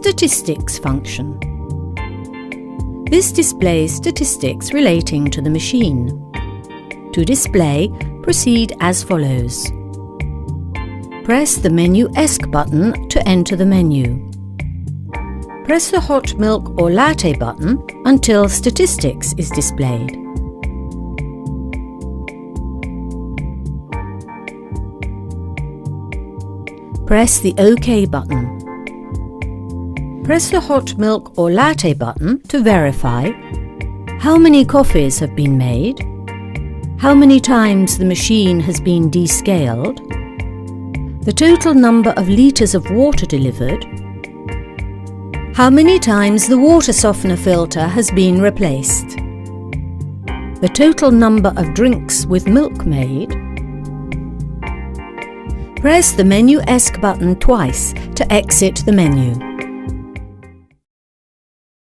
Statistics function. This displays statistics relating to the machine. To display, proceed as follows. Press the Menu ESC button to enter the menu. Press the hot milk or latte button until statistics is displayed. Press the OK button. Press the hot milk or latte button to verify how many coffees have been made, how many times the machine has been descaled, the total number of litres of water delivered, how many times the water softener filter has been replaced, the total number of drinks with milk made. Press the Menu ESC button twice to exit the menu.